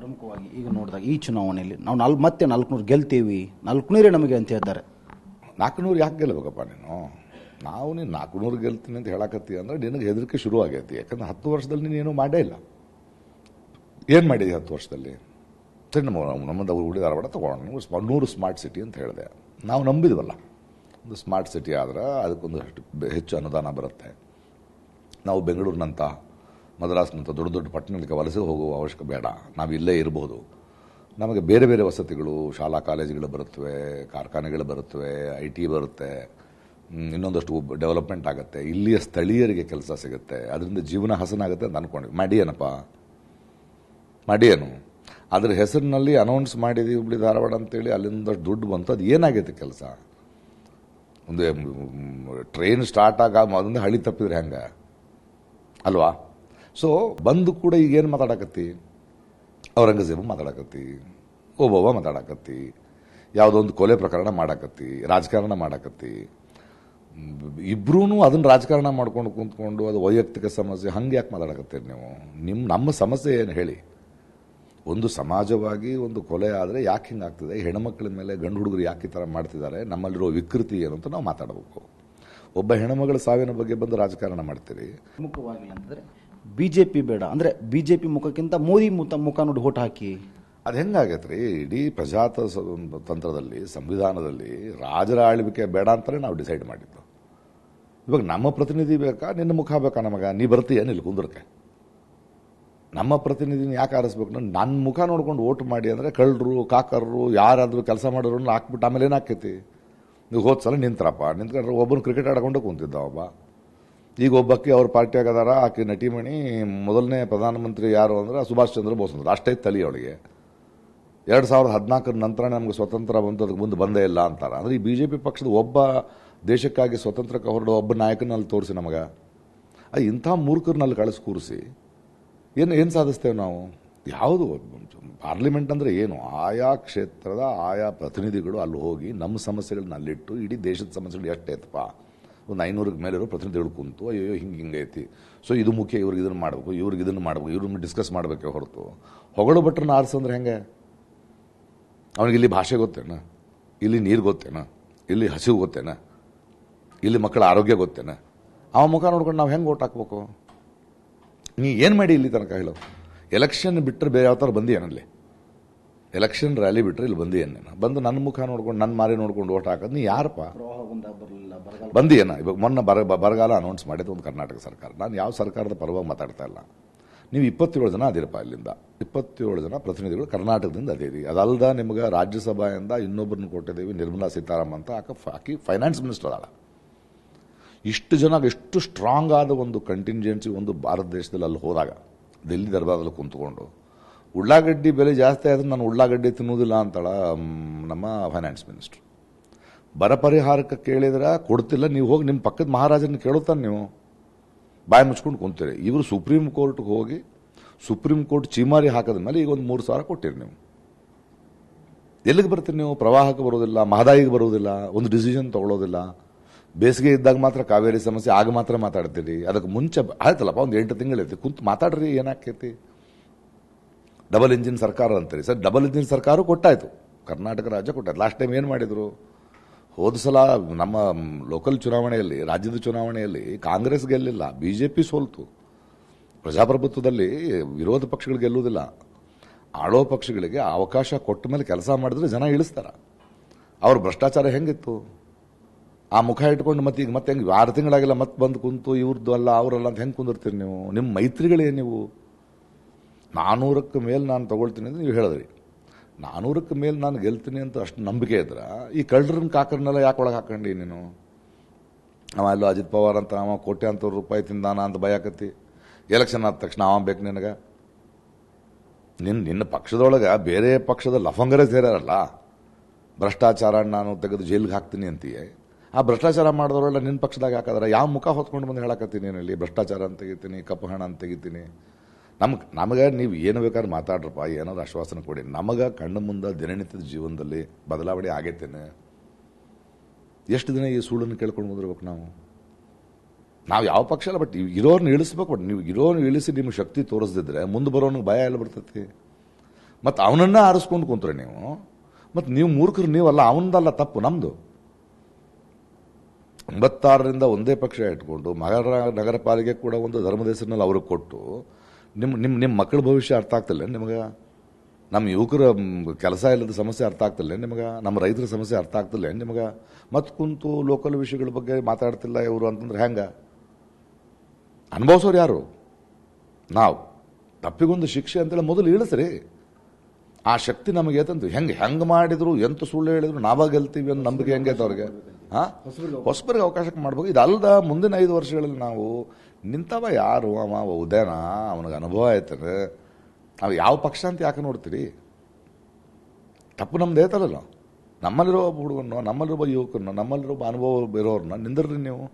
ಪ್ರಮುಖವಾಗಿ ಈಗ ನೋಡಿದಾಗ ಈ ಚುನಾವಣೆಯಲ್ಲಿ ನಾವು ಮತ್ತೆ 400 ಗೆಲ್ತೀವಿ, 400 ನಮಗೆ ಅಂತ ಹೇಳ್ತಾರೆ. 400 ಯಾಕೆ ಗೆಲ್ಲಬೇಕಪ್ಪ ನೀನು? ನೀನು 400 ಗೆಲ್ತೀನಿ ಅಂತ ಹೇಳಕತ್ತಿ ಅಂದರೆ ನಿನಗೆ ಹೆದರಿಕೆ ಶುರು ಆಗೈತಿ. ಯಾಕಂದ್ರೆ 10 ವರ್ಷದಲ್ಲಿ ನೀನು ಏನೂ ಮಾಡೇ ಇಲ್ಲ. ಏನು ಮಾಡಿದೆ 10 ವರ್ಷದಲ್ಲಿ? ಸರಿ, ನಮ್ಮದು ಹುಡಿ ಧಾರವಾಡ ತೊಗೊಳ್ಳೋಣ, 100 ಸ್ಮಾರ್ಟ್ ಸಿಟಿ ಅಂತ ಹೇಳಿದೆ. ನಾವು ನಂಬಿದ್ವಲ್ಲ, ಒಂದು ಸ್ಮಾರ್ಟ್ ಸಿಟಿ ಆದ್ರೆ ಅದಕ್ಕೊಂದು ಹೆಚ್ಚು ಅನುದಾನ ಬರುತ್ತೆ. ನಾವು ಬೆಂಗಳೂರಿನಂಥ, ಮದ್ರಾಸ್ನಂಥ ದೊಡ್ಡ ದೊಡ್ಡ ಪಟ್ಟಣಗಳಿಗೆ ವಲಸೆ ಹೋಗುವ ಅವಶ್ಯಕ ಬೇಡ. ನಾವು ಇಲ್ಲೇ ಇರ್ಬೋದು. ನಮಗೆ ಬೇರೆ ಬೇರೆ ವಸತಿಗಳು, ಶಾಲಾ ಕಾಲೇಜುಗಳು ಬರುತ್ತವೆ, ಕಾರ್ಖಾನೆಗಳು ಬರುತ್ತವೆ, IT ಬರುತ್ತೆ, ಇನ್ನೊಂದಷ್ಟು ಡೆವಲಪ್ಮೆಂಟ್ ಆಗುತ್ತೆ, ಇಲ್ಲಿಯ ಸ್ಥಳೀಯರಿಗೆ ಕೆಲಸ ಸಿಗುತ್ತೆ, ಅದರಿಂದ ಜೀವನ ಹಸನಾಗುತ್ತೆ ಅಂತ ಅಂದ್ಕೊಂಡ್ವಿ. ಮಾಡಿಯೇನು ಅದ್ರ ಹೆಸರಿನಲ್ಲಿ ಅನೌನ್ಸ್ ಮಾಡಿದೀವಿ ಹುಬ್ಳಿ ಧಾರವಾಡ ಅಂತೇಳಿ, ಅಲ್ಲಿಂದ ದುಡ್ಡು ಬಂತು. ಅದು ಏನಾಗೈತೆ ಕೆಲಸ? ಒಂದು ಟ್ರೈನ್ ಸ್ಟಾರ್ಟ್ ಅದೊಂದು ಹಳಿ ತಪ್ಪಿದ್ರೆ ಹೆಂಗೆ ಅಲ್ವಾ? ಸೊ ಬಂದು ಕೂಡ ಈಗೇನು ಮಾತಾಡಕತ್ತಿ? ಔರಂಗಜೇಬು ಮಾತಾಡಕತ್ತಿ, ಓಬವ್ವ ಮಾತಾಡಕತ್ತಿ, ಯಾವುದೋ ಒಂದು ಕೊಲೆ ಪ್ರಕರಣ ಮಾಡಕತ್ತಿ, ರಾಜಕಾರಣ ಮಾಡಕತ್ತಿ. ಇಬ್ರೂ ಅದನ್ನ ರಾಜಕಾರಣ ಮಾಡ್ಕೊಂಡು ಕುಂತ್ಕೊಂಡು ಅದು ವೈಯಕ್ತಿಕ ಸಮಸ್ಯೆ ಹಂಗೆ ಯಾಕೆ ಮಾತಾಡಕತ್ತೀರಿ ನೀವು? ನಮ್ಮ ಸಮಸ್ಯೆ ಏನು ಹೇಳಿ? ಒಂದು ಸಮಾಜವಾಗಿ ಒಂದು ಕೊಲೆ ಆದರೆ ಯಾಕೆ ಹಿಂಗಾಗ್ತದೆ? ಹೆಣ್ಮಕ್ಳ ಮೇಲೆ ಗಂಡು ಹುಡುಗರು ಯಾಕೆ ಈ ಥರ ಮಾಡ್ತಿದ್ದಾರೆ? ನಮ್ಮಲ್ಲಿರೋ ವಿಕೃತಿ ಏನು ಅಂತ ನಾವು ಮಾತಾಡಬೇಕು. ಒಬ್ಬ ಹೆಣ್ಮಗಳ ಸಾವಿನ ಬಗ್ಗೆ ಬಂದು ರಾಜಕಾರಣ ಮಾಡ್ತೀರಿ. ಪ್ರಮುಖವಾಗಿ ಅಂತಂದರೆ BJP ಬೇಡ ಅಂದರೆ BJP ಮುಖಕ್ಕಿಂತ ಮೋದಿ ಮುಖ ನೋಡಿ ಓಟ್ ಹಾಕಿ. ಅದು ಹೆಂಗಾಗೈತ್ರಿ? ಇಡೀ ಪ್ರಜಾತಂತ್ರದಲ್ಲಿ, ಸಂವಿಧಾನದಲ್ಲಿ ರಾಜರ ಆಳ್ವಿಕೆ ಬೇಡ ಅಂತಲೇ ನಾವು ಡಿಸೈಡ್ ಮಾಡಿದ್ದು. ಇವಾಗ ನಮ್ಮ ಪ್ರತಿನಿಧಿ ಬೇಕಾ, ನಿನ್ನ ಮುಖ ಬೇಕಾ ನಮಗ? ನೀ ಬರ್ತೀಯ ನಿಲ್ಲಿ ಕುಂದ್ರಕ್ಕೆ? ನಮ್ಮ ಪ್ರತಿನಿಧಿನ ಯಾಕೆ ಆರಿಸ್ಬೇಕು? ನನ್ನ ಮುಖ ನೋಡ್ಕೊಂಡು ಓಟ್ ಮಾಡಿ ಅಂದರೆ ಕಳ್ಳರು, ಕಾಕರರು, ಯಾರಾದರೂ ಕೆಲಸ ಮಾಡೋರನ್ನ ಹಾಕ್ಬಿಟ್ಟು ಆಮೇಲೆ ಏನಾಕೈತಿ? ನೀವು ಹೋದ ಸಲ ನಿಂತ್ಕೊಂಡ್ರೆ ಒಬ್ಬನು ಕ್ರಿಕೆಟ್ ಆಡ್ಕೊಂಡು ಕುಂತಿದ್ದ ಒಬ್ಬ. ಈಗ ಒಬ್ಬಕ್ಕೆ ಅವ್ರ ಪಾರ್ಟಿ ಆಗದಾರ, ಆಕೆ ನಟಿಮಣಿ. ಮೊದಲನೇ ಪ್ರಧಾನಮಂತ್ರಿ ಯಾರು ಅಂದ್ರೆ ಸುಭಾಷ್ ಚಂದ್ರ ಬೋಸ್ ಅಂದ್ರೆ ಅಷ್ಟೇ ತಲಿ ಅವಳಿಗೆ. 2014 ನಂತರ ನಮ್ಗೆ ಸ್ವತಂತ್ರ ಬಂತು, ಅದಕ್ಕೆ ಮುಂದೆ ಬಂದೇ ಇಲ್ಲ ಅಂತಾರೆ. ಅಂದರೆ ಈ BJP ಪಕ್ಷದ ಒಬ್ಬ ದೇಶಕ್ಕಾಗಿ ಸ್ವತಂತ್ರಕ್ಕೆ ಹೊರಡೋ ಒಬ್ಬ ನಾಯಕನಲ್ಲಿ ತೋರಿಸಿ ನಮಗೆ. ಇಂಥ ಮೂರ್ಖರನ್ನಲ್ಲಿ ಕಳಿಸಿ ಕೂರಿಸಿ ಏನು ಸಾಧಿಸ್ತೇವೆ ನಾವು? ಯಾವುದು ಪಾರ್ಲಿಮೆಂಟ್ ಅಂದರೆ ಏನು? ಆಯಾ ಕ್ಷೇತ್ರದ ಆಯಾ ಪ್ರತಿನಿಧಿಗಳು ಅಲ್ಲಿ ಹೋಗಿ ನಮ್ಮ ಸಮಸ್ಯೆಗಳನ್ನ ಅಲ್ಲಿಟ್ಟು, ಇಡೀ ದೇಶದ ಸಮಸ್ಯೆಗಳು ಎಷ್ಟೈತಪ್ಪ, ಒಂದು 500 ಮೇಲಿರೋ ಪ್ರತಿನಿಧಿಗಳು ಕುಂತು ಅಯ್ಯೋ ಹಿಂಗೈತಿ, ಸೊ ಇದು ಮುಖ್ಯ, ಇವ್ರಿಗೆ ಇದನ್ನು ಮಾಡಬೇಕು, ಇವ್ರಿಗೆ ಇದನ್ನು ಮಾಡಬೇಕು, ಇವ್ರನ್ನ ಡಿಸ್ಕಸ್ ಮಾಡಬೇಕೆ ಹೊರತು ಹೊಗಳು ಭಟ್ರನ್ನ ಆರಿಸಂದ್ರೆ ಹೆಂಗೆ? ಅವನಿಗೆ ಇಲ್ಲಿ ಭಾಷೆ ಗೊತ್ತೇನ? ಇಲ್ಲಿ ನೀರು ಗೊತ್ತೇನ? ಇಲ್ಲಿ ಹಸಿವು ಗೊತ್ತೇನ? ಇಲ್ಲಿ ಮಕ್ಕಳ ಆರೋಗ್ಯ ಗೊತ್ತೇನ? ಅವ ಮುಖ ನೋಡ್ಕೊಂಡು ನಾವು ಹೆಂಗೆ ಓಟ್ ಹಾಕ್ಬೇಕು? ನೀ ಏನು ಮಾಡಿ ಇಲ್ಲಿ ತನಕ ಹೇಳೋ? ಎಲೆಕ್ಷನ್ ಬಿಟ್ಟರೆ ಬೇರೆ ಯಾವ ಥರ ಬಂದಿ ಏನಲ್ಲಿ? ಎಲೆಕ್ಷನ್ ರ್ಯಾಲಿ ಬಿಟ್ಟರೆ ಇಲ್ಲಿ ಬಂದಿ ಏನೇನು? ಬಂದು ನನ್ನ ಮುಖ ನೋಡ್ಕೊಂಡು, ನನ್ನ ಮಾರಿ ನೋಡ್ಕೊಂಡು ಓಟ್ ಹಾಕೋದು ನೀ ಯಾರಪ್ಪ? ಬಂದಿ ಏನ? ಇವಾಗ ಮೊನ್ನೆ ಬರಗಾಲ ಅನೌನ್ಸ್ ಮಾಡಿದ್ದು ಒಂದು ಕರ್ನಾಟಕ ಸರ್ಕಾರ. ನಾನು ಯಾವ ಸರ್ಕಾರದ ಪರವಾಗಿ ಮಾತಾಡ್ತಾ ಇಲ್ಲ. ನೀವು 27 ಜನ ಅದಿರಪ್ಪ, ಇಲ್ಲಿಂದ 27 ಜನ ಪ್ರತಿನಿಧಿಗಳು ಕರ್ನಾಟಕದಿಂದ ಅದೇರಿ. ಅದಲ್ಲದ ನಿಮ್ಗೆ ರಾಜ್ಯಸಭೆಯಿಂದ ಇನ್ನೊಬ್ಬರನ್ನ ಕೊಟ್ಟಿದ್ದೀವಿ, ನಿರ್ಮಲಾ ಸೀತಾರಾಮನ್ ಅಂತ. ಆಕಿ ಫೈನಾನ್ಸ್ ಮಿನಿಸ್ಟರ್ ಅಲ್ಲ. ಇಷ್ಟು ಜನ, ಎಷ್ಟು ಸ್ಟ್ರಾಂಗ್ ಆದ ಒಂದು ಕಂಟಿಂಜೆನ್ಸಿ ಒಂದು ಭಾರತ ದೇಶದಲ್ಲಿ ಅಲ್ಲಿ ಹೋದಾಗ, ದಿಲ್ಲಿ ದರ್ಬಾರಲ್ಲಿ ಕುಂತ್ಕೊಂಡು ಉಳ್ಳಾಗಡ್ಡಿ ಬೆಲೆ ಜಾಸ್ತಿ ಆದ್ರೆ ನಾನು ಉಳ್ಳಾಗಡ್ಡಿ ತಿನ್ನುವುದಿಲ್ಲ ಅಂತಾಳ ನಮ್ಮ ಫೈನಾನ್ಸ್ ಮಿನಿಸ್ಟರ್. ಬರ ಪರಿಹಾರಕ್ಕೆ ಕೇಳಿದ್ರೆ ಕೊಡ್ತಿಲ್ಲ. ನೀವು ಹೋಗಿ ನಿಮ್ಮ ಪಕ್ಕದ ಮಹಾರಾಜನ ಕೇಳುತ್ತಾನೆ, ನೀವು ಬಾಯಿ ಮುಚ್ಕೊಂಡು ಕುಂತೀರಿ. ಇವರು ಸುಪ್ರೀಂ ಕೋರ್ಟ್ಗೆ ಹೋಗಿ ಸುಪ್ರೀಂ ಕೋರ್ಟ್ ಚೀಮಾರಿ ಹಾಕಿದ ಮೇಲೆ ಈಗ ಒಂದು 3,000 ಕೊಟ್ಟಿರಿ. ನೀವು ಎಲ್ಲಿಗೆ ಬರ್ತೀರಿ? ನೀವು ಪ್ರವಾಹಕ್ಕೆ ಬರೋದಿಲ್ಲ, ಮಹದಾಯಿಗೆ ಬರೋದಿಲ್ಲ, ಒಂದು ಡಿಸಿಷನ್ ತಗೊಳ್ಳೋದಿಲ್ಲ. ಬೇಸಿಗೆ ಇದ್ದಾಗ ಮಾತ್ರ ಕಾವೇರಿ ಸಮಸ್ಯೆ ಆಗ ಮಾತ್ರ ಮಾತಾಡ್ತೀರಿ. ಅದಕ್ಕೆ ಮುಂಚೆ ಆಯ್ತಲ್ಲಪ್ಪ, ಒಂದು 8 ತಿಂಗಳೈತಿ, ಕುಂತು ಮಾತಾಡ್ರಿ, ಏನಾಕೈತಿ? ಡಬಲ್ ಇಂಜಿನ್ ಸರ್ಕಾರ ಅಂತೀರಿ. ಸರ್, ಡಬಲ್ ಇಂಜಿನ್ ಸರ್ಕಾರ ಕೊಟ್ಟಾಯ್ತು, ಕರ್ನಾಟಕ ರಾಜ್ಯ ಕೊಟ್ಟಾಯ್ತು. ಲಾಸ್ಟ್ ಟೈಮ್ ಏನು ಮಾಡಿದ್ರು? ಹೋದ ಸಲ ನಮ್ಮ ಲೋಕಲ್ ಚುನಾವಣೆಯಲ್ಲಿ, ರಾಜ್ಯದ ಚುನಾವಣೆಯಲ್ಲಿ ಕಾಂಗ್ರೆಸ್ ಗೆಲ್ಲಿಲ್ಲ, BJP ಸೋಲ್ತು. ಪ್ರಜಾಪ್ರಭುತ್ವದಲ್ಲಿ ವಿರೋಧ ಪಕ್ಷಗಳು ಗೆಲ್ಲುವುದಿಲ್ಲ. ಆಳೋ ಪಕ್ಷಗಳಿಗೆ ಅವಕಾಶ ಕೊಟ್ಟ ಮೇಲೆ ಕೆಲಸ ಮಾಡಿದ್ರೆ ಜನ ಇಳಿಸ್ತಾರ. ಅವ್ರ ಭ್ರಷ್ಟಾಚಾರ ಹೆಂಗಿತ್ತು? ಆ ಮುಖ ಇಟ್ಕೊಂಡು ಮತ್ತೆ ಈಗ ಮತ್ತೆ ಹೆಂಗೆ 6 ತಿಂಗಳಾಗಿಲ್ಲ ಮತ್ತೆ ಬಂದು ಕುಂತು ಇವ್ರದ್ದು ಅಲ್ಲ ಅವರಲ್ಲ ಅಂತ ಹೆಂಗೆ ಕುಂದಿರ್ತೀರಿ ನೀವು? ನಿಮ್ಮ ಮೈತ್ರಿಗಳೇನು? ನೀವು 400ಕ್ಕೆ ಮೇಲೆ ನಾನು ತಗೊಳ್ತೀನಿ ಅಂತ ನೀವು ಹೇಳಿದ್ರಿ. 400ಕ್ಕೆ ಮೇಲೆ ನಾನು ಗೆಲ್ತೀನಿ ಅಂತ ಅಷ್ಟು ನಂಬಿಕೆ ಇದ್ರೆ ಈ ಕಳ್ಳರನ್ನ ಕಾಕರನ್ನೆಲ್ಲ ಯಾಕೆ ಒಳಗೆ ಹಾಕೊಂಡಿ ನೀನು? ಅವ ಎಲ್ಲೋ ಅಜಿತ್ ಪವಾರ್ ಅಂತ ಅವ ಕೋಟ್ಯಾಂತರ ರೂಪಾಯಿ ತಿಂದಾನ ಅಂತ ಭಯಕತ್ತಿ. ಎಲೆಕ್ಷನ್ ಆದ ತಕ್ಷಣ ಅವ ಬೇಕು ನಿನಗೆ? ನಿನ್ನ ಪಕ್ಷದೊಳಗೆ ಬೇರೆ ಪಕ್ಷದ ಲಫಂಗರೇ ಸೇರಾರಲ್ಲ. ಭ್ರಷ್ಟಾಚಾರ ನಾನು ತೆಗೆದು ಜೈಲಿಗೆ ಹಾಕ್ತೀನಿ ಅಂತೀಯೇ. ಆ ಭ್ರಷ್ಟಾಚಾರ ಮಾಡಿದವರೆಲ್ಲ ನಿನ್ನ ಪಕ್ಷದಾಗ ಹಾಕಿದ್ರೆ ಯಾವ ಮುಖ ಹೊತ್ಕೊಂಡು ಬಂದು ಹೇಳಕತ್ತೀನಿ? ಏನಲ್ಲಿ ಭ್ರಷ್ಟಾಚಾರ ಅಂತ ತೆಗಿತೀನಿ, ಕಪ್ಪು ಹಣ ಅಂತ ತೆಗಿತೀನಿ. ನಮಗೆ ನೀವು ಏನು ಬೇಕಾದ್ರೆ ಮಾತಾಡ್ರಪ್ಪ, ಏನಾದ್ರು ಆಶ್ವಾಸನೆ ಕೊಡಿ. ನಮಗೆ ಕಣ್ಣು ಮುಂದೆ ದಿನನಿತ್ಯದ ಜೀವನದಲ್ಲಿ ಬದಲಾವಣೆ ಆಗೈತೇನೆ? ಎಷ್ಟು ದಿನ ಈ ಸುಳ್ಳನ್ನು ಕೇಳ್ಕೊಂಡು ಬಂದಿರ್ಬೇಕು ನಾವು ಯಾವ ಪಕ್ಷ ಅಲ್ಲ, ಬಟ್ ಇರೋರ್ನ ಇಳಿಸ್ಬೇಕು. ಬಟ್ ನೀವು ಇರೋರ್ನ ಇಳಿಸಿ ನಿಮ್ಗೆ ಶಕ್ತಿ ತೋರಿಸ್ದಿದ್ರೆ ಮುಂದೆ ಬರೋನಿಗೆ ಭಯ ಎಲ್ಲ ಬರ್ತೈತಿ. ಮತ್ತು ಅವನನ್ನ ಆರಿಸ್ಕೊಂಡು ಕುಂತ್ರೆ ಮತ್ತು ನೀವು ಮೂರ್ಖರು ನೀವಲ್ಲ, ಅವನದಲ್ಲ ತಪ್ಪು, ನಮ್ಮದು. 86ರಿಂದ ಒಂದೇ ಪಕ್ಷ ಇಟ್ಕೊಂಡು ನಗರ ಪಾಲಿಕೆ ಕೂಡ ಒಂದು ಧರ್ಮದ ಹೆಸರಿನಲ್ಲಿ ಅವ್ರಿಗೆ ಕೊಟ್ಟು ನಿಮ್ಮ ಮಕ್ಕಳ ಭವಿಷ್ಯ ಅರ್ಥ ಆಗ್ತಿಲ್ಲ ನಿಮಗೆ? ನಮ್ಮ ಯುವಕರ ಕೆಲಸ ಇಲ್ಲದ ಸಮಸ್ಯೆ ಅರ್ಥ ಆಗ್ತಿಲ್ಲ ನಿಮಗೆ? ನಮ್ಮ ರೈತರ ಸಮಸ್ಯೆ ಅರ್ಥ ಆಗ್ತಿಲ್ಲ ನಿಮಗೆ? ಮತ್ತು ಕುಂತು ಲೋಕಲ್ ವಿಷಯಗಳ ಬಗ್ಗೆ ಮಾತಾಡ್ತಿಲ್ಲ ಇವರು ಅಂತಂದ್ರೆ ಹೆಂಗೆ? ಅನುಭವಿಸೋರು ಯಾರು? ನಾವು. ತಪ್ಪಿಗೊಂದು ಶಿಕ್ಷೆ ಅಂತೇಳಿ ಮೊದಲು ಇಳಿಸ್ರಿ. ಆ ಶಕ್ತಿ ನಮಗೆ ಏತಂತು ಹೆಂಗೆ ಮಾಡಿದ್ರು, ಎಂತ ಸುಳ್ಳು ಹೇಳಿದ್ರು ನಾವಾಗ ಗೆಲ್ತೀವಿ ಅನ್ನೋ ನಂಬಿಕೆ ಹೆಂಗೈತೆ ಅವ್ರಿಗೆ? ಹೊಸಬರಿಗೆ ಅವಕಾಶಕ್ಕೆ ಮಾಡ್ಬೇಕು. ಇದಲ್ದ ಮುಂದಿನ 5 ವರ್ಷಗಳಲ್ಲಿ ನಾವು ನಿಂತವ ಯಾರು? ಅವ ಉದಯನ, ಅವನಿಗೆ ಅನುಭವ ಆಯ್ತಾನೆ, ನಾವು ಯಾವ ಪಕ್ಷ ಅಂತ ಯಾಕೆ ನೋಡ್ತೀರಿ? ತಪ್ಪು ನಮ್ದು ಐತಲ್ಲ. ನಮ್ಮಲ್ಲಿರೋ ಒಬ್ಬ ಹುಡುಗನ, ನಮ್ಮಲ್ಲಿರೋ ಒಬ್ಬ ಯುವಕರನ್ನ, ನಮ್ಮಲ್ಲಿರೋ ಒಬ್ಬ ಅನುಭವ ಇರೋರನ್ನ ನಿಂದ್ರಿ ನೀವು.